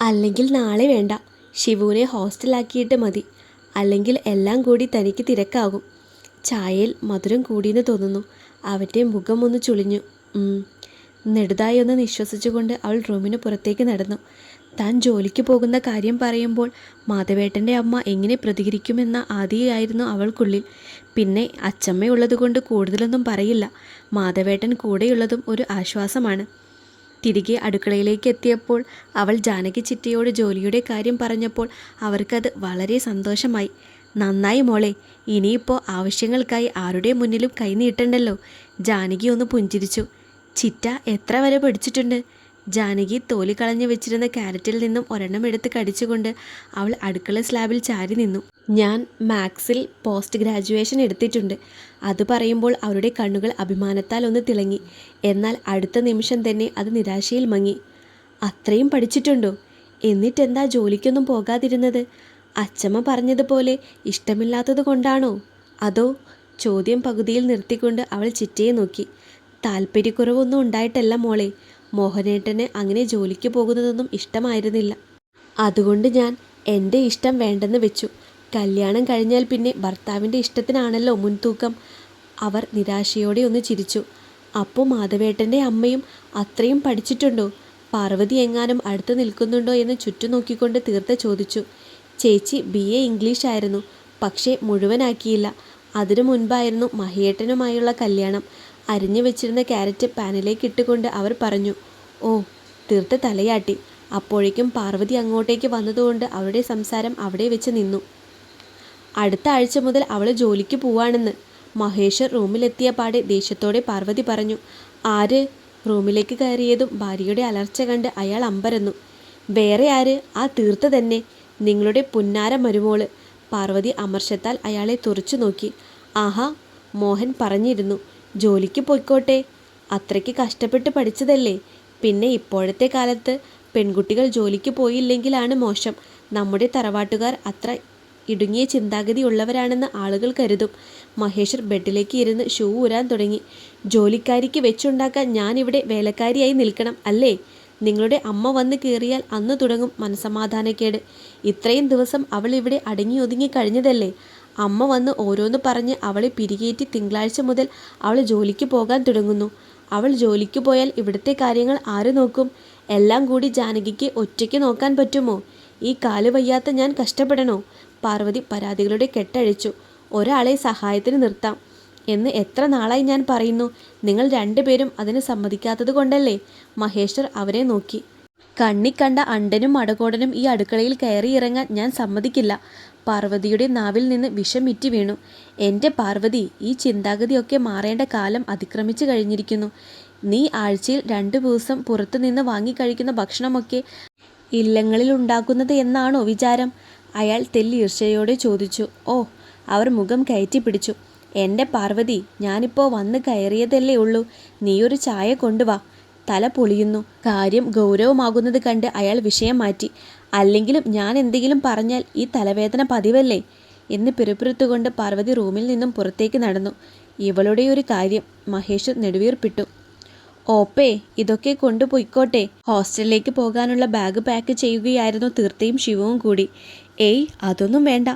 അല്ലെങ്കിൽ നാളെ വേണ്ട, ശിവുവിനെ ഹോസ്റ്റലാക്കിയിട്ട് മതി. അല്ലെങ്കിൽ എല്ലാം കൂടി തനിക്ക് തിരക്കാകും. ചായയിൽ മധുരം കൂടിയെന്ന് തോന്നുന്നു. അവൻ്റെ മുഖം ഒന്ന് ചുളിഞ്ഞു. നെടുതായി ഒന്ന് നിശ്വസിച്ചുകൊണ്ട് അവൾ റൂമിന് പുറത്തേക്ക് നടന്നു. താൻ ജോലിക്ക് പോകുന്ന കാര്യം പറയുമ്പോൾ മാധവേട്ടൻ്റെ അമ്മ എങ്ങനെ പ്രതികരിക്കുമെന്ന ആദിയായിരുന്നു അവൾക്കുള്ളിൽ. പിന്നെ അച്ചമ്മയുള്ളതുകൊണ്ട് കൂടുതലൊന്നും പറയില്ല. മാധവേട്ടൻ കൂടെയുള്ളതും ഒരു ആശ്വാസമാണ്. തിരികെ അടുക്കളയിലേക്ക് എത്തിയപ്പോൾ അവൾ ജാനകി ചിറ്റയോട് ജോലിയുടെ കാര്യം പറഞ്ഞപ്പോൾ അവർക്കത് വളരെ സന്തോഷമായി. നന്നായി മോളെ, ഇനിയിപ്പോൾ ആവശ്യങ്ങൾക്കായി ആരുടെ മുന്നിലും കൈ നീട്ടണ്ടല്ലോ. ജാനകി ഒന്ന് പുഞ്ചിരിച്ചു. ചിറ്റ എത്ര വരെ പഠിച്ചിട്ടുണ്ട്? ജാനകി തോലി കളഞ്ഞു വെച്ചിരുന്ന ക്യാരറ്റിൽ നിന്നും ഒരെണ്ണം എടുത്ത് കടിച്ചുകൊണ്ട് അവൾ അടുക്കള സ്ലാബിൽ ചാരി നിന്നു. ഞാൻ മാത്സിൽ പോസ്റ്റ് ഗ്രാജുവേഷൻ എടുത്തിട്ടുണ്ട്. അത് പറയുമ്പോൾ അവരുടെ കണ്ണുകൾ അഭിമാനത്താൽ ഒന്ന് തിളങ്ങി. എന്നാൽ അടുത്ത നിമിഷം തന്നെ അത് നിരാശയിൽ മങ്ങി. അത്രയും പഠിച്ചിട്ടുണ്ടോ? എന്നിട്ടെന്താ ജോലിക്കൊന്നും പോകാതിരുന്നത്? അച്ചമ്മ പറഞ്ഞതുപോലെ ഇഷ്ടമില്ലാത്തത് കൊണ്ടാണോ? അതോ? ചോദ്യം പകുതിയിൽ നിർത്തിക്കൊണ്ട് അവൾ ചിറ്റയെ നോക്കി. താല്പര്യക്കുറവൊന്നും ഉണ്ടായിട്ടല്ല മോളെ. മോഹനേട്ടന് അങ്ങനെ ജോലിക്ക് പോകുന്നതൊന്നും ഇഷ്ടമായിരുന്നില്ല. അതുകൊണ്ട് ഞാൻ എൻ്റെ ഇഷ്ടം വേണ്ടെന്ന് വെച്ചു. കല്യാണം കഴിഞ്ഞാൽ പിന്നെ ഭർത്താവിൻ്റെ ഇഷ്ടത്തിനാണല്ലോ മുൻതൂക്കം. അവർ നിരാശയോടെ ഒന്ന് ചിരിച്ചു. അപ്പോൾ മാധവേട്ടൻ്റെ അമ്മയും അത്രയും പഠിച്ചിട്ടുണ്ടോ? പാർവതി എങ്ങാനും അടുത്ത് നിൽക്കുന്നുണ്ടോ എന്ന് ചുറ്റും നോക്കിക്കൊണ്ട് തീർത്ത ചോദിച്ചു. ചേച്ചി BA ഇംഗ്ലീഷ് ആയിരുന്നു, പക്ഷേ മുഴുവനാക്കിയില്ല. അതിനു മുൻപായിരുന്നു മഹിയേട്ടനുമായുള്ള കല്യാണം. അരിഞ്ഞു വെച്ചിരുന്ന ക്യാരറ്റ് പാനിലേക്ക് ഇട്ടുകൊണ്ട് അവർ പറഞ്ഞു. ഓ, തീർത്ത തലയാട്ടി. അപ്പോഴേക്കും പാർവതി അങ്ങോട്ടേക്ക് വന്നതുകൊണ്ട് അവരുടെ സംസാരം അവിടെ വെച്ച് നിന്നു. അടുത്ത ആഴ്ച മുതൽ അവൾ ജോലിക്ക് പോവാണെന്ന് മഹേഷ് റൂമിലെത്തിയ പാടെ ദേഷ്യത്തോടെ പാർവതി പറഞ്ഞു. ആര്? റൂമിലേക്ക് കയറിയതും ഭാര്യയുടെ അലർച്ച കണ്ട് അയാൾ അമ്പരന്നു. വേറെ ആര്? ആ തീർത്ത തന്നെ, നിങ്ങളുടെ പുന്നാര മരുമോള്. പാർവതി അമർഷത്താൽ അയാളെ തുറച്ചു നോക്കി. ആഹാ, മോഹൻ പറഞ്ഞിരുന്നു ജോലിക്ക് പോയിക്കോട്ടെ. അത്രയ്ക്ക് കഷ്ടപ്പെട്ട് പഠിച്ചതല്ലേ. പിന്നെ ഇപ്പോഴത്തെ കാലത്ത് പെൺകുട്ടികൾ ജോലിക്ക് പോയില്ലെങ്കിലാണ് മോശം. നമ്മുടെ തറവാട്ടുകാർ അത്ര ഇടുങ്ങിയ ചിന്താഗതി ഉള്ളവരാണെന്ന് ആളുകൾ കരുതും. മഹേശ്വർ ബെഡിലേക്ക് ഇരുന്ന് ഷൂ ഊരാൻ തുടങ്ങി. ജോലിക്കാരിക്ക് വെച്ചുണ്ടാക്കാൻ ഞാനിവിടെ വേലക്കാരിയായി നിൽക്കണം അല്ലേ? നിങ്ങളുടെ അമ്മ വന്ന് കയറിയാൽ അന്ന് തുടങ്ങും മനസമാധാനക്കേട്. ഇത്രയും ദിവസം അവൾ ഇവിടെ അടങ്ങി ഒതുങ്ങി കഴിഞ്ഞതല്ലേ. അമ്മ വന്ന് ഓരോന്ന് പറഞ്ഞ് അവളെ പിരികേറ്റി തിങ്കളാഴ്ച മുതൽ അവൾ ജോലിക്ക് പോകാൻ തുടങ്ങുന്നു. അവൾ ജോലിക്ക് പോയാൽ ഇവിടുത്തെ കാര്യങ്ങൾ ആര് നോക്കും? എല്ലാം കൂടി ജാനകിക്ക് ഒറ്റയ്ക്ക് നോക്കാൻ പറ്റുമോ? ഈ കാല് വയ്യാത്ത ഞാൻ കഷ്ടപ്പെടണോ? പാർവതി പരാതികളുടെ കെട്ടഴിച്ചു. ഒരാളെ സഹായത്തിന് നിർത്താം എന്ന് എത്ര നാളായി ഞാൻ പറയുന്നു. നിങ്ങൾ രണ്ടുപേരും അതിന് സമ്മതിക്കാത്തത് കൊണ്ടല്ലേ? മഹേശ്വർ അവരെ നോക്കി. കണ്ണിക്കണ്ട അണ്ടനും അടകോടനും ഈ അടുക്കളയിൽ കയറി ഇറങ്ങാൻ ഞാൻ സമ്മതിക്കില്ല. പാർവതിയുടെ നാവിൽ നിന്ന് വിഷം ഇറ്റി വീണു. എൻ്റെ പാർവതി, ഈ ചിന്താഗതിയൊക്കെ മാറേണ്ട കാലം അതിക്രമിച്ചു കഴിഞ്ഞിരിക്കുന്നു. നീ ആഴ്ചയിൽ 2 ദിവസം പുറത്തു നിന്ന് വാങ്ങിക്കഴിക്കുന്ന ഭക്ഷണമൊക്കെ ഇല്ലങ്ങളിൽ ഉണ്ടാക്കുന്നത് എന്നാണോ വിചാരം? അയാൾ തെല്ലീർച്ചയോടെ ചോദിച്ചു. ഓ, അവർ മുഖം കയറ്റി പിടിച്ചു. എൻ്റെ പാർവതി, ഞാനിപ്പോൾ വന്ന് കയറിയതല്ലേ ഉള്ളൂ. നീയൊരു ചായ കൊണ്ടുവാ. തല പൊളിയുന്നു. കാര്യം ഗൗരവമാകുന്നത് കണ്ട് അയാൾ വിഷയം മാറ്റി. അല്ലെങ്കിലും ഞാൻ എന്തെങ്കിലും പറഞ്ഞാൽ ഈ തലവേദന പതിവല്ലേ എന്ന് പിറുപിറുത്തുകൊണ്ട് പാർവതി റൂമിൽ നിന്നും പുറത്തേക്ക് നടന്നു. ഇവളുടെ ഒരു കാര്യം. മഹേഷ് നെടുവീർപ്പിട്ടു. ഓപ്പേ, ഇതൊക്കെ കൊണ്ടുപോയിക്കോട്ടെ. ഹോസ്റ്റലിലേക്ക് പോകാനുള്ള ബാഗ് പാക്ക് ചെയ്യുകയായിരുന്നു തീർത്തയും ശിവവും കൂടി. ഏയ്, അതൊന്നും വേണ്ട.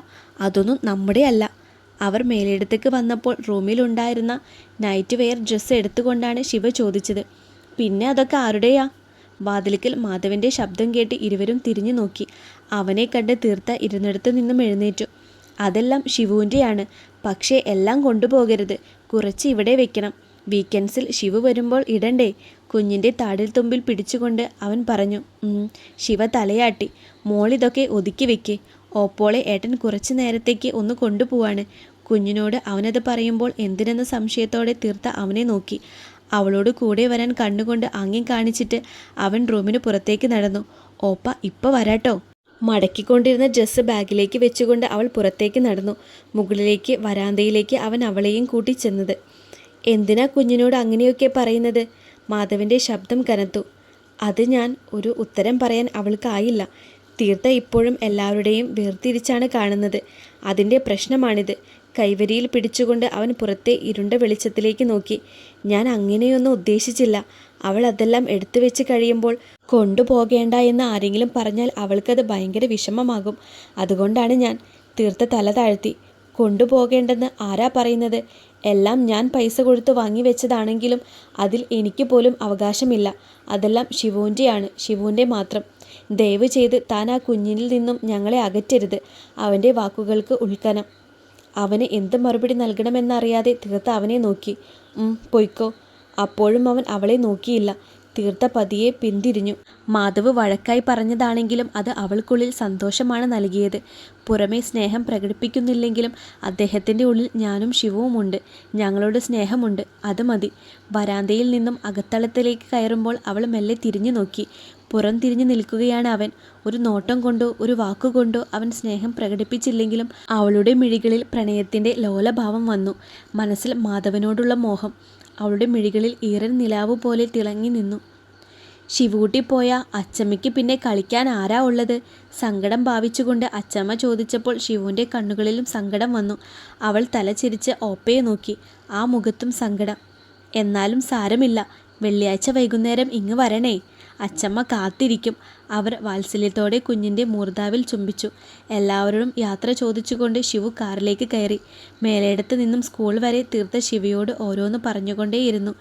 അതൊന്നും നമ്മുടെ അല്ല. അവർ മേലെടുത്തേക്ക് വന്നപ്പോൾ റൂമിലുണ്ടായിരുന്ന നൈറ്റ് വെയർ ഡ്രസ്സ് എടുത്തുകൊണ്ടാണ് ശിവ ചോദിച്ചത്. പിന്നെ അതൊക്കെ ആരുടെയാ? വാതിൽക്കൽ മാധവൻ്റെ ശബ്ദം കേട്ട് ഇരുവരും തിരിഞ്ഞു നോക്കി. അവനെ കണ്ട് തീർത്ത ഇരുന്നിടത്ത് നിന്നും എഴുന്നേറ്റു. അതെല്ലാം ശിവുവിൻ്റെയാണ്. പക്ഷേ എല്ലാം കൊണ്ടുപോകരുത്. കുറച്ച് ഇവിടെ വെക്കണം. വീക്കെൻഡ്സിൽ ശിവു വരുമ്പോൾ ഇടണ്ടേ? കുഞ്ഞിൻ്റെ താടിൽ തുമ്പിൽ പിടിച്ചുകൊണ്ട് അവൻ പറഞ്ഞു. ശിവ തലയാട്ടി. മോളിതൊക്കെ ഒതുക്കി വെക്കേ. ഓപ്പോളെ ഏട്ടൻ കുറച്ച് നേരത്തേക്ക് ഒന്ന് കൊണ്ടുപോവാണ്. കുഞ്ഞിനോട് അവനത് പറയുമ്പോൾ എന്തിനെന്ന സംശയത്തോടെ തീർത്ത അവനെ നോക്കി. അവളോട് കൂടെ വരാൻ കണ്ണുകൊണ്ട് ആംഗ്യം കാണിച്ചിട്ട് അവൻ റൂമിന് പുറത്തേക്ക് നടന്നു. ഓപ്പ ഇപ്പോൾ വരാട്ടോ. മടക്കിക്കൊണ്ടിരുന്ന ഡ്രസ്സ് ബാഗിലേക്ക് വെച്ചുകൊണ്ട് അവൾ പുറത്തേക്ക് നടന്നു. മുകളിലേക്ക് വരാന്തയിലേക്ക് അവൻ അവളെയും കൂട്ടി ചെന്നത്. എന്തിനാ കുഞ്ഞിനോട് അങ്ങനെയൊക്കെ പറയുന്നത്? മാധവൻ്റെ ശബ്ദം കനത്തു. അത് ഞാൻ ഒരു ഉത്തരം പറയാൻ അവൾക്കായില്ല. തീർത്ത ഇപ്പോഴും എല്ലാവരുടെയും വേർതിരിച്ചാണ് കാണുന്നത്. അതിൻ്റെ പ്രശ്നമാണിത്. കൈവരിയിൽ പിടിച്ചുകൊണ്ട് അവൻ പുറത്തെ ഇരുണ്ട വെളിച്ചത്തിലേക്ക് നോക്കി. ഞാൻ അങ്ങനെയൊന്നും ഉദ്ദേശിച്ചില്ല. അവൾ അതെല്ലാം എടുത്തു വെച്ച് കഴിയുമ്പോൾ കൊണ്ടുപോകേണ്ട എന്ന് ആരെങ്കിലും പറഞ്ഞാൽ അവൾക്കത് ഭയങ്കര വിഷമമാകും. അതുകൊണ്ടാണ് ഞാൻ. തീർത്ത തല താഴ്ത്തി. കൊണ്ടുപോകേണ്ടെന്ന് ആരാ പറയുന്നത്? എല്ലാം ഞാൻ പൈസ കൊടുത്ത് വാങ്ങി വെച്ചതാണെങ്കിലും അതിൽ എനിക്ക് പോലും അവകാശമില്ല. അതെല്ലാം ഷിവുവിൻ്റെയാണ്, ഷിവുവിൻ്റെ മാത്രം. ദയവ് ചെയ്ത് താൻ ആ കുഞ്ഞിൽ നിന്നും ഞങ്ങളെ അകറ്റരുത്. അവൻ്റെ വാക്കുകൾക്ക് ഉൾക്കനം. അവന് എന്ത് മറുപടി നൽകണമെന്നറിയാതെ തീർത്ത അവനെ നോക്കി. പൊയ്ക്കോ. അപ്പോഴും അവൻ അവളെ നോക്കിയില്ല. തീർത്ത പതിയെ പിന്തിരിഞ്ഞു. മാധവ് വഴക്കായി പറഞ്ഞതാണെങ്കിലും അത് അവൾക്കുള്ളിൽ സന്തോഷമാണ് നൽകിയത്. പുറമേ സ്നേഹം പ്രകടിപ്പിക്കുന്നില്ലെങ്കിലും അദ്ദേഹത്തിൻ്റെ ഉള്ളിൽ ഞാനും ഷിവുവുമുണ്ട്. ഞങ്ങളോട് സ്നേഹമുണ്ട്. അത് മതി. വരാന്തയിൽ നിന്നും അകത്തളത്തിലേക്ക് കയറുമ്പോൾ അവൾ മെല്ലെ തിരിഞ്ഞു നോക്കി. പുറം തിരിഞ്ഞു നിൽക്കുകയാണ് അവൻ. ഒരു നോട്ടം കൊണ്ടോ ഒരു വാക്കുകൊണ്ടോ അവൻ സ്നേഹം പ്രകടിപ്പിച്ചില്ലെങ്കിലും അവളുടെ മിഴികളിൽ പ്രണയത്തിൻ്റെ ലോലഭാവം വന്നു. മനസ്സിൽ മാധവനോടുള്ള മോഹം അവളുടെ മിഴികളിൽ ഈറൻ നിലാവ് പോലെ തിളങ്ങി നിന്നു. ഷിവൂട്ടി പോയ അച്ചമ്മയ്ക്ക് പിന്നെ കളിക്കാൻ ആരാ ഉള്ളത്? സങ്കടം ഭാവിച്ചുകൊണ്ട് അച്ചമ്മ ചോദിച്ചപ്പോൾ ഷിവുവിൻ്റെ കണ്ണുകളിലും സങ്കടം വന്നു. അവൾ തലചിരിച്ച് ഓപ്പയെ നോക്കി. ആ മുഖത്തും സങ്കടം. എന്നാലും സാരമില്ല, വെള്ളിയാഴ്ച വൈകുന്നേരം ഇങ്ങ് വരണേ. അച്ചമ്മ കാത്തിരിക്കും. അവർ വാത്സല്യത്തോടെ കുഞ്ഞിൻ്റെ മൂർധാവിൽ ചുംബിച്ചു. എല്ലാവരോടും യാത്ര ചോദിച്ചുകൊണ്ട് ഷിവു കാറിലേക്ക് കയറി. മേലേടത്ത് നിന്നും സ്കൂൾ വരെ തീർത്ത ശിവയോട് ഓരോന്ന് പറഞ്ഞുകൊണ്ടേയിരുന്നു.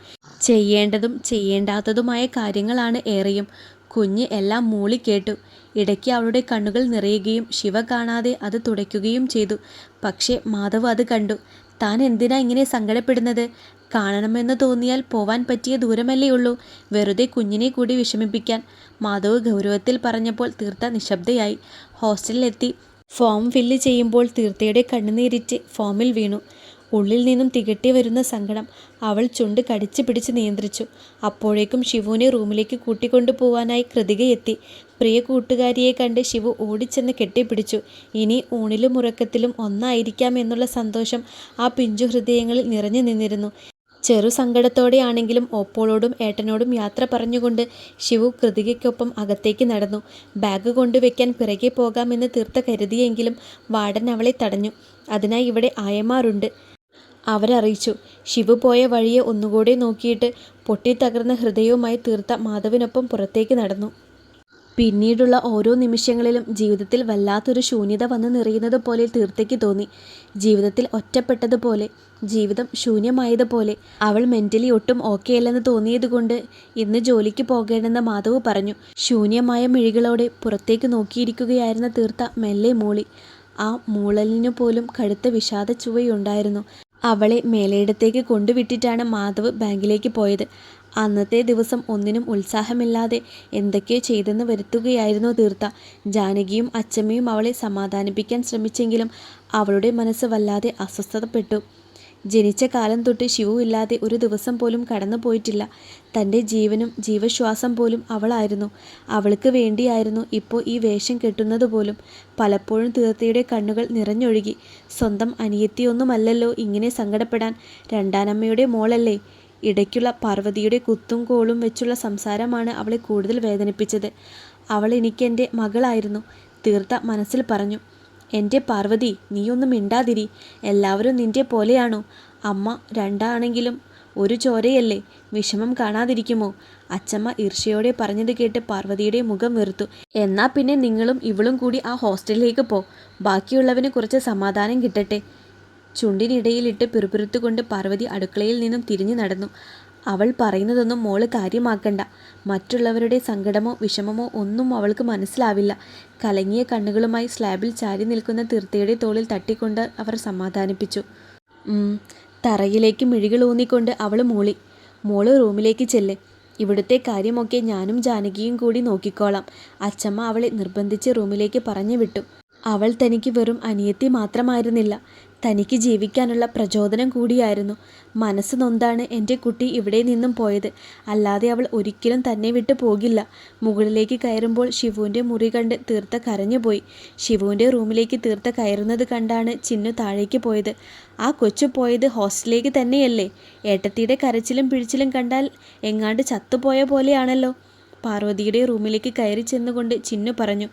ചെയ്യേണ്ടതും ചെയ്യേണ്ടാത്തതുമായ കാര്യങ്ങളാണ് ഏറെയും. കുഞ്ഞ് എല്ലാം മൂളിക്കേട്ടു. ഇടയ്ക്ക് അവളുടെ കണ്ണുകൾ നിറയുകയും ശിവ കാണാതെ അത് തുടയ്ക്കുകയും ചെയ്തു. പക്ഷേ മാധവ് അത് കണ്ടു. താൻ എന്തിനാ ഇങ്ങനെ സങ്കടപ്പെടുന്നത്? കാണണമെന്ന് തോന്നിയാൽ പോവാൻ പറ്റിയ ദൂരമല്ലേ ഉള്ളൂ. വെറുതെ കുഞ്ഞിനെ കൂടി വിഷമിപ്പിക്കാൻ. മാധവ് ഗൗരവത്തിൽ പറഞ്ഞപ്പോൾ തീർത്ത നിശബ്ദയായി. ഹോസ്റ്റലിലെത്തി ഫോം ഫില്ല് ചെയ്യുമ്പോൾ തീർത്തയുടെ കണ്ണുനീരിറ്റ് ഫോമിൽ വീണു. ഉള്ളിൽ നിന്നും തികട്ടി വരുന്ന സങ്കടം അവൾ ചുണ്ട് കടിച്ചു പിടിച്ച് നിയന്ത്രിച്ചു. അപ്പോഴേക്കും ഷിവുവിനെ റൂമിലേക്ക് കൂട്ടിക്കൊണ്ടു പോവാനായി കൃതികയെത്തി. പ്രിയ കൂട്ടുകാരിയെ കണ്ട് ഷിവു ഓടിച്ചെന്ന് കെട്ടിപ്പിടിച്ചു. ഇനി ഊണിലും ഉറക്കത്തിലും ഒന്നായിരിക്കാം എന്നുള്ള സന്തോഷം ആ പിഞ്ചു ഹൃദയങ്ങളിൽ നിറഞ്ഞു നിന്നിരുന്നു. ചെറു സങ്കടത്തോടെയാണെങ്കിലും ഓപ്പോളോടും ഏട്ടനോടും യാത്ര പറഞ്ഞുകൊണ്ട് ഷിവു കൃതികയ്ക്കൊപ്പം അകത്തേക്ക് നടന്നു. ബാഗ് കൊണ്ടുവയ്ക്കാൻ പിറകെ പോകാമെന്ന് തീർത്ത കരുതിയെങ്കിലും വാർഡൻ അവളെ തടഞ്ഞു. അതിനായി ഇവിടെ ആയമാരുണ്ട്, അവരറിയിച്ചു. ഷിവു പോയ വഴിയെ ഒന്നുകൂടെ നോക്കിയിട്ട് പൊട്ടിത്തകർന്ന ഹൃദയവുമായി തീർത്ത മാധവിനൊപ്പം പുറത്തേക്ക് നടന്നു. പിന്നീടുള്ള ഓരോ നിമിഷങ്ങളിലും ജീവിതത്തിൽ വല്ലാത്തൊരു ശൂന്യത വന്ന് നിറയുന്നത് പോലെ തീർത്തയ്ക്ക് തോന്നി. ജീവിതത്തിൽ ഒറ്റപ്പെട്ടതുപോലെ, ജീവിതം ശൂന്യമായതുപോലെ. അവൾ മെൻ്റലി ഒട്ടും ഓക്കെ അല്ലെന്ന് തോന്നിയതുകൊണ്ട് ഇന്ന് ജോലിക്ക് പോകേണ്ടെന്ന് മാധവ് പറഞ്ഞു. ശൂന്യമായ മിഴികളോടെ പുറത്തേക്ക് നോക്കിയിരിക്കുകയായിരുന്ന തീർത്ത മെല്ലെ മൂളി. ആ മൂളലിനു പോലും കടുത്ത വിഷാദ ചുവയുണ്ടായിരുന്നു. അവളെ മേലേടത്തേക്ക് കൊണ്ടുവിട്ടിട്ടാണ് മാധവ് ബാങ്കിലേക്ക് പോയത്. അന്നത്തെ ദിവസം ഒന്നിനും ഉത്സാഹമില്ലാതെ എന്തൊക്കെയോ ചെയ്തെന്ന് വരുത്തുകയായിരുന്നു തീർത്ത. ജാനകിയും അച്ചമ്മയും അവളെ സമാധാനിപ്പിക്കാൻ ശ്രമിച്ചെങ്കിലും അവളുടെ മനസ്സ് വല്ലാതെ അസ്വസ്ഥതപ്പെട്ടു. ജനിച്ച കാലം തൊട്ട് ഷിവു ഇല്ലാതെ ഒരു ദിവസം പോലും കടന്നു പോയിട്ടില്ല. തൻ്റെ ജീവനും ജീവശ്വാസം പോലും അവളായിരുന്നു. അവൾക്ക് വേണ്ടിയായിരുന്നു ഇപ്പോൾ ഈ വേഷം കെട്ടുന്നത് പോലും. പലപ്പോഴും തീർത്തയുടെ കണ്ണുകൾ നിറഞ്ഞൊഴുകി. സ്വന്തം അനിയത്തിയൊന്നുമല്ലല്ലോ ഇങ്ങനെ സങ്കടപ്പെടാൻ, രണ്ടാനമ്മയുടെ മോളല്ലേ. ഇടയ്ക്കുള്ള പാർവതിയുടെ കുത്തും കോളും വെച്ചുള്ള സംസാരമാണ് അവളെ കൂടുതൽ വേദനിപ്പിച്ചത്. അവൾ എനിക്കെൻ്റെ മകളായിരുന്നു, തീർത്ത മനസ്സിൽ പറഞ്ഞു. എൻ്റെ പാർവതി, നീയൊന്നും മിണ്ടാതിരി. എല്ലാവരും നിൻ്റെ പോലെയാണോ? അമ്മ രണ്ടാണെങ്കിലും ഒരു ചോരയല്ലേ. വിഷമം കാണാതിരിക്കുമോ? അച്ചമ്മ ഈർഷ്യയോടെ പറഞ്ഞത് കേട്ട് പാർവതിയുടെ മുഖം വെറുത്തു. എന്നാ പിന്നെ നിങ്ങളും ഇവളും കൂടി ആ ഹോസ്റ്റലിലേക്ക് പോ. ബാക്കിയുള്ളവന് കുറച്ച് സമാധാനം കിട്ടട്ടെ. ചുണ്ടിനിടയിലിട്ട് പിറുപിറുത്തുകൊണ്ട് പാർവതി അടുക്കളയിൽ നിന്നും തിരിഞ്ഞു നടന്നു. അവൾ പറയുന്നതൊന്നും മോള് കാര്യമാക്കണ്ട. മറ്റുള്ളവരുടെ സങ്കടമോ വിഷമമോ ഒന്നും അവൾക്ക് മനസ്സിലാവില്ല. കലങ്ങിയ കണ്ണുകളുമായി സ്ലാബിൽ ചാരി നിൽക്കുന്ന തീർത്തയുടെ തോളിൽ തട്ടിക്കൊണ്ട് അവർ സമാധാനിപ്പിച്ചു. തറയിലേക്ക് മിഴികൾ ഊന്നിക്കൊണ്ട് അവൾ മൂളി. മോള് റൂമിലേക്ക് ചെല്ല്. ഇവിടുത്തെ കാര്യമൊക്കെ ഞാനും ജാനകിയും കൂടി നോക്കിക്കോളാം. അച്ചമ്മ അവളെ നിർബന്ധിച്ച് റൂമിലേക്ക് പറഞ്ഞു വിട്ടു. അവൾ തനിക്ക് വെറും അനിയത്തി മാത്രമായിരുന്നില്ല, തനിക്ക് ജീവിക്കാനുള്ള പ്രചോദനം കൂടിയായിരുന്നു. മനസ്സ് നൊന്താണ് എൻ്റെ കുട്ടി ഇവിടെ നിന്നും പോയത്. അല്ലാതെ അവൾ ഒരിക്കലും തന്നെ വിട്ടു പോകില്ല. മുകളിലേക്ക് കയറുമ്പോൾ ഷിവുവിൻ്റെ മുറി കണ്ട് തീർത്ത കരഞ്ഞുപോയി. ഷിവുവിൻ്റെ റൂമിലേക്ക് തീർത്ത കയറുന്നത് കണ്ടാണ് ചിന്നു താഴേക്ക് പോയത്. ആ കൊച്ചു പോയത് ഹോസ്റ്റലിലേക്ക് തന്നെയല്ലേ? ഏട്ടത്തിയുടെ കരച്ചിലും പിഴിച്ചിലും കണ്ടാൽ എങ്ങാണ്ട് ചത്തുപോയ പോലെയാണല്ലോ. പാർവതിയുടെ റൂമിലേക്ക് കയറി ചെന്നുകൊണ്ട് ചിന്നു പറഞ്ഞു.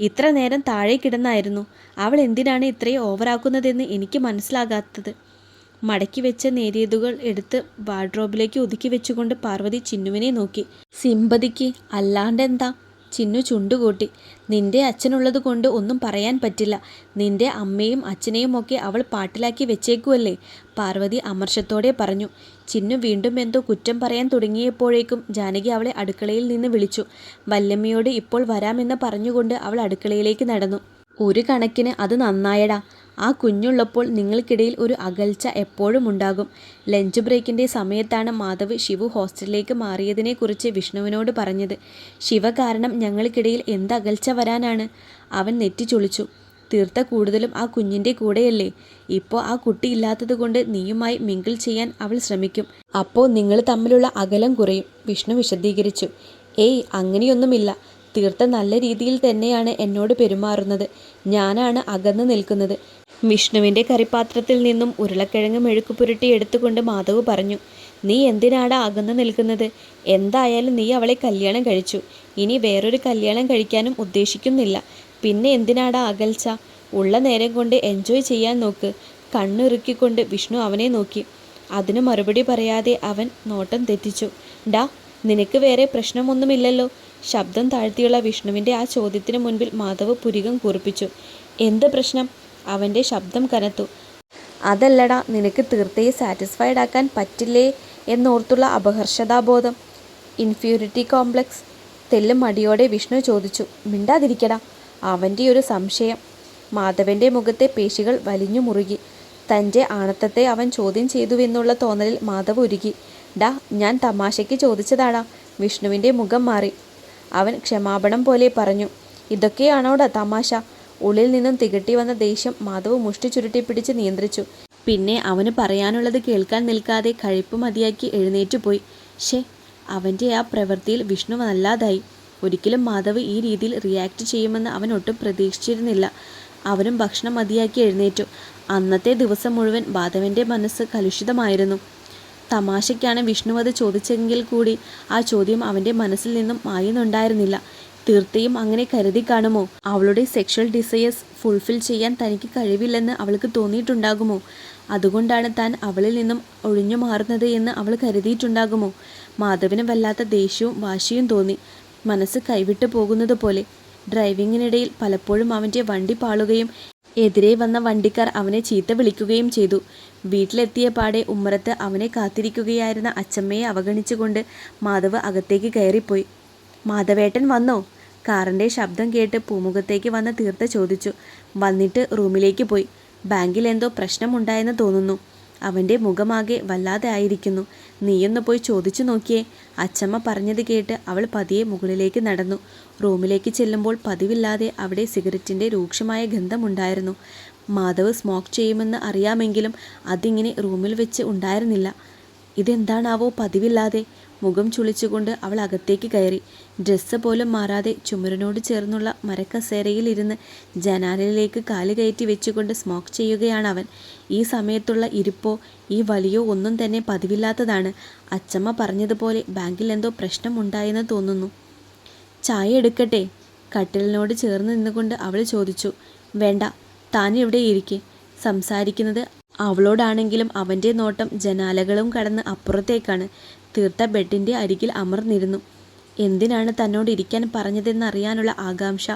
ഇത്ര നേരം താഴെ കിടന്നായിരുന്നു. അവൾ എന്തിനാണ് ഇത്രയും ഓവറാക്കുന്നതെന്ന് എനിക്ക് മനസ്സിലാകാത്തത്. മടക്കി വെച്ച നേരിയതുകൾ എടുത്ത് വാർഡ്രോബിലേക്ക് ഒതുക്കി വെച്ചുകൊണ്ട് പാർവതി ചിന്നുവിനെ നോക്കി. സിമ്പതിക്ക് അല്ലാണ്ടെന്താ? ചിന്നു ചുണ്ടുകൂട്ടി. നിന്റെ അച്ഛനുള്ളത് കൊണ്ട് ഒന്നും പറയാൻ പറ്റില്ല. നിന്റെ അമ്മയും അച്ഛനെയും ഒക്കെ അവൾ പാട്ടിലാക്കി വെച്ചേക്കുമല്ലേ, പാർവതി അമർഷത്തോടെ പറഞ്ഞു. ചിന്നു വീണ്ടും എന്തോ കുറ്റം പറയാൻ തുടങ്ങിയപ്പോഴേക്കും ജാനകി അവളെ അടുക്കളയിൽ നിന്ന് വിളിച്ചു. വല്യമ്മയോട് ഇപ്പോൾ വരാമെന്ന് പറഞ്ഞുകൊണ്ട് അവൾ അടുക്കളയിലേക്ക് നടന്നു. ഒരു കണക്കിന് അത് നന്നായടാ. ആ കുഞ്ഞുള്ളപ്പോൾ നിങ്ങൾക്കിടയിൽ ഒരു അകൽച്ച എപ്പോഴും ഉണ്ടാകും. ലഞ്ച് ബ്രേക്കിൻ്റെ സമയത്താണ് മാധവ് ശിവു ഹോസ്റ്റലിലേക്ക് മാറിയതിനെക്കുറിച്ച് വിഷ്ണുവിനോട് പറഞ്ഞത്. ശിവ കാരണം ഞങ്ങൾക്കിടയിൽ എന്ത് അകൽച്ച വരാനാണ്? അവൻ നെറ്റിച്ചൊളിച്ചു. തീർത്ത കൂടുതലും ആ കുഞ്ഞിൻ്റെ കൂടെയല്ലേ. ഇപ്പോൾ ആ കുട്ടി ഇല്ലാത്തത് കൊണ്ട് നീയുമായി മിങ്കിൾ ചെയ്യാൻ അവൾ ശ്രമിക്കും. അപ്പോൾ നിങ്ങൾ തമ്മിലുള്ള അകലം കുറയും, വിഷ്ണു വിശദീകരിച്ചു. ഏയ്, അങ്ങനെയൊന്നുമില്ല. തീർത്ത നല്ല രീതിയിൽ തന്നെയാണ് എന്നോട് പെരുമാറുന്നത്. ഞാനാണ് അകന്നു നിൽക്കുന്നത്. വിഷ്ണുവിൻ്റെ കറിപ്പാത്രത്തിൽ നിന്നും ഉരുളക്കിഴങ്ങ് മെഴുക്ക് പുരട്ടി എടുത്തുകൊണ്ട് മാധവ് പറഞ്ഞു. നീ എന്തിനാടാ അകന്നു നിൽക്കുന്നത്? എന്തായാലും നീ അവളെ കല്യാണം കഴിച്ചു. ഇനി വേറൊരു കല്യാണം കഴിക്കാനും ഉദ്ദേശിക്കുന്നില്ല. പിന്നെ എന്തിനാടാ അകൽച്ച? ഉള്ള നേരം കൊണ്ട് എൻജോയ് ചെയ്യാൻ നോക്ക്. കണ്ണിറുക്കിക്കൊണ്ട് വിഷ്ണു അവനെ നോക്കി. അതിന് മറുപടി പറയാതെ അവൻ നോട്ടം തെറ്റിച്ചു. ഡാ, നിനക്ക് വേറെ പ്രശ്നമൊന്നുമില്ലല്ലോ? ശബ്ദം താഴ്ത്തിയുള്ള വിഷ്ണുവിൻ്റെ ആ ചോദ്യത്തിന് മുൻപിൽ മാധവ് പുരികം കൂർപ്പിച്ചു. എന്ത് പ്രശ്നം? അവൻ്റെ ശബ്ദം കനത്തു. അതല്ലടാ, നിനക്ക് തീർത്തയെ സാറ്റിസ്ഫൈഡ് ആക്കാൻ പറ്റില്ലേ എന്നോർത്തുള്ള അപഹർഷതാബോധം, ഇൻഫീരിയോറിറ്റി കോംപ്ലക്സ്. തെല്ലും മടിയോടെ വിഷ്ണു ചോദിച്ചു. മിണ്ടാതിരിക്കടാ. അവൻ്റെ ഒരു സംശയം. മാധവൻ്റെ മുഖത്തെ പേശികൾ വലിഞ്ഞു മുറുകി. തൻ്റെ ആണത്തത്തെ അവൻ ചോദ്യം ചെയ്തുവെന്നുള്ള തോന്നലിൽ മാധവ് ഉരുകി. ഡാ, ഞാൻ തമാശയ്ക്ക് ചോദിച്ചതാടാ. വിഷ്ണുവിൻ്റെ മുഖം മാറി. അവൻ ക്ഷമാപണം പോലെ പറഞ്ഞു. ഇതൊക്കെയാണോടാ തമാശ? ഉള്ളിൽ നിന്നും തികട്ടി വന്ന ദേഷ്യം മാധവ് മുഷ്ടി ചുരുട്ടി പിടിച്ച് നിയന്ത്രിച്ചു. പിന്നെ അവന് പറയാനുള്ളത് കേൾക്കാൻ നിൽക്കാതെ കഴിപ്പ് മതിയാക്കി എഴുന്നേറ്റുപോയി. ഷേ, അവൻ്റെ ആ പ്രവൃത്തിയിൽ വിഷ്ണു വല്ലാതായി. ഒരിക്കലും മാധവ് ഈ രീതിയിൽ റിയാക്ട് ചെയ്യുമെന്ന് അവൻ ഒട്ടും പ്രതീക്ഷിച്ചിരുന്നില്ല. അവനും ഭക്ഷണം മതിയാക്കി എഴുന്നേറ്റു. അന്നത്തെ ദിവസം മുഴുവൻ മാധവൻ്റെ മനസ്സ് കലുഷിതമായിരുന്നു. തമാശയ്ക്കാണ് വിഷ്ണു അത് ചോദിച്ചെങ്കിൽ കൂടി ആ ചോദ്യം അവൻ്റെ മനസ്സിൽ നിന്നും മായുന്നുണ്ടായിരുന്നില്ല. തീർത്തയും അങ്ങനെ കരുതി കാണുമോ? അവളുടെ സെക്ഷൽ ഡിസയേഴ്സ് ഫുൾഫിൽ ചെയ്യാൻ തനിക്ക് കഴിവില്ലെന്ന് അവൾക്ക് തോന്നിയിട്ടുണ്ടാകുമോ? അതുകൊണ്ടാണ് താൻ അവളിൽ നിന്നും ഒഴിഞ്ഞു മാറുന്നത് എന്ന് അവൾ കരുതിയിട്ടുണ്ടാകുമോ? മാധവിന് വല്ലാത്ത ദേഷ്യവും വാശിയും തോന്നി. മനസ്സ് കൈവിട്ടു പോകുന്നത് പോലെ. ഡ്രൈവിങ്ങിനിടയിൽ പലപ്പോഴും അവൻ്റെ വണ്ടി പാളുകയും എതിരെ വന്ന വണ്ടിക്കാർ അവനെ ചീത്ത വിളിക്കുകയും ചെയ്തു. വീട്ടിലെത്തിയ പാടെ ഉമ്മറത്ത് അവനെ കാത്തിരിക്കുകയായിരുന്ന അച്ചമ്മയെ അവഗണിച്ചുകൊണ്ട് മാധവ് അകത്തേക്ക് കയറിപ്പോയി. മാധവേട്ടൻ വന്നോ? കാറിൻ്റെ ശബ്ദം കേട്ട് പൂമുഖത്തേക്ക് വന്ന തീർത്ത ചോദിച്ചു. വന്നിട്ട് റൂമിലേക്ക് പോയി. ബാങ്കിൽ എന്തോ പ്രശ്നമുണ്ടായെന്ന് തോന്നുന്നു. അവൻ്റെ മുഖമാകെ വല്ലാതെ ആയിരിക്കുന്നു. നീയൊന്ന് പോയി ചോദിച്ചു നോക്കിയേ. അച്ചമ്മ പറഞ്ഞത് കേട്ട് അവൾ പതിയെ മുകളിലേക്ക് നടന്നു. റൂമിലേക്ക് ചെല്ലുമ്പോൾ പതിവില്ലാതെ അവിടെ സിഗരറ്റിൻ്റെ രൂക്ഷമായ ഗന്ധമുണ്ടായിരുന്നു. മാധവ് സ്മോക്ക് ചെയ്യുമെന്ന് അറിയാമെങ്കിലും അതിങ്ങനെ റൂമിൽ വെച്ച് ഉണ്ടായിരുന്നില്ല. ഇതെന്താണാവോ പതിവില്ലാതെ? മുഖം ചുളിച്ചുകൊണ്ട് അവൾ അകത്തേക്ക് കയറി. ഡ്രസ്സ് പോലും മാറാതെ ചുമരിനോട് ചേർന്നുള്ള മരക്കസേരയിൽ ഇരുന്ന് ജനാലയിലേക്ക് കാല് കയറ്റി വെച്ചുകൊണ്ട് സ്മോക്ക് ചെയ്യുകയാണ് അവൻ. ഈ സമയത്തുള്ള ഇരിപ്പോ ഈ വലിയോ ഒന്നും തന്നെ പതിവില്ലാത്തതാണ്. അച്ചമ്മ പറഞ്ഞതുപോലെ ബാങ്കിൽ എന്തോ പ്രശ്നം ഉണ്ടായെന്ന് തോന്നുന്നു. ചായ എടുക്കട്ടെ? കട്ടിലിനോട് ചേർന്ന് നിന്നുകൊണ്ട് അവൾ ചോദിച്ചു. വേണ്ട, താൻ ഇവിടെ ഇരിക്കെ. സംസാരിക്കുന്നത് അവളോടാണെങ്കിലും അവൻ്റെ നോട്ടം ജനാലകളും കടന്ന് അപ്പുറത്തേക്കാണ്. തീർത്ത ബെഡിൻ്റെ അരികിൽ അമർന്നിരുന്നു. എന്തിനാണ് തന്നോട് ഇരിക്കാൻ പറഞ്ഞതെന്നറിയാനുള്ള ആകാംക്ഷ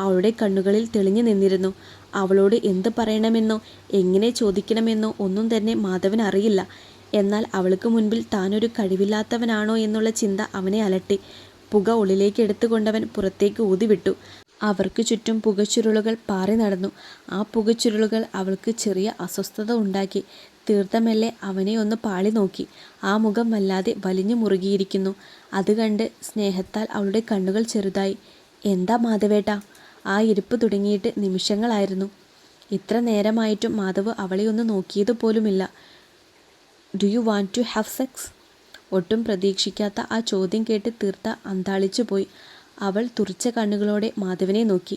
അവളുടെ കണ്ണുകളിൽ തെളിഞ്ഞു നിന്നിരുന്നു. അവളോട് എന്ത് പറയണമെന്നോ എങ്ങനെ ചോദിക്കണമെന്നോ ഒന്നും തന്നെ മാധവൻ അറിയില്ല. എന്നാൽ അവൾക്ക് മുൻപിൽ താനൊരു കഴിവില്ലാത്തവനാണോ എന്നുള്ള ചിന്ത അവനെ അലട്ടി. പുക ഉള്ളിലേക്ക് എടുത്തുകൊണ്ടവൻ പുറത്തേക്ക് ഊതിവിട്ടു. അവർക്ക് ചുറ്റും പുകച്ചുരുളുകൾ പാറി നടന്നു. ആ പുകച്ചുരുളുകൾ അവൾക്ക് ചെറിയ അസ്വസ്ഥത ഉണ്ടാക്കി. തീർത്ഥമെല്ലെ അവനെ ഒന്ന് പാളി നോക്കി. ആ മുഖം വല്ലാതെ വലിഞ്ഞു മുറുകിയിരിക്കുന്നു. അത് കണ്ട് സ്നേഹത്താൽ അവളുടെ കണ്ണുകൾ ചെറുതായി. എന്താ മാധവേട്ടാ? ആ ഇരിപ്പ് തുടങ്ങിയിട്ട് നിമിഷങ്ങളായിരുന്നു. ഇത്ര നേരമായിട്ടും മാധവ് അവളെ ഒന്ന് നോക്കിയതുപോലുമില്ല. Do you want to have sex? ഒട്ടും പ്രതീക്ഷിക്കാത്ത ആ ചോദ്യം കേട്ട് തീർത്ത അന്താളിച്ചു പോയി. അവൾ തുറിച്ച കണ്ണുകളോടെ മാധവനെ നോക്കി.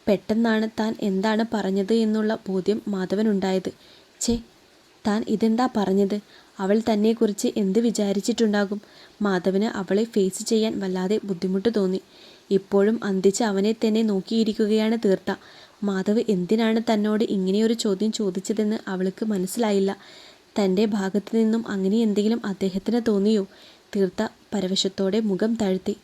പെട്ടെന്നാണ് താൻ എന്താണ് പറഞ്ഞത് എന്നുള്ള ബോധ്യം മാധവനുണ്ടായത്. ഛേ, താൻ ഇതെന്താ പറഞ്ഞത്? അവൾ തന്നെക്കുറിച്ച് എന്ത് വിചാരിച്ചിട്ടുണ്ടാകും? മാധവന് അവളെ ഫേസ് ചെയ്യാൻ വല്ലാതെ ബുദ്ധിമുട്ട് തോന്നി. ഇപ്പോഴും അന്തിച്ച് അവനെ തന്നെ നോക്കിയിരിക്കുകയാണ് തീർത്ത. മാധവ് എന്തിനാണ് തന്നോട് ഇങ്ങനെയൊരു ചോദ്യം ചോദിച്ചതെന്ന് അവൾക്ക് മനസ്സിലായില്ല. തൻ്റെ ഭാഗത്തു നിന്നും അങ്ങനെ എന്തെങ്കിലും അദ്ദേഹത്തിന് തോന്നിയോ? തീർത്ത പരവശത്തോടെ മുഖം താഴ്ത്തി.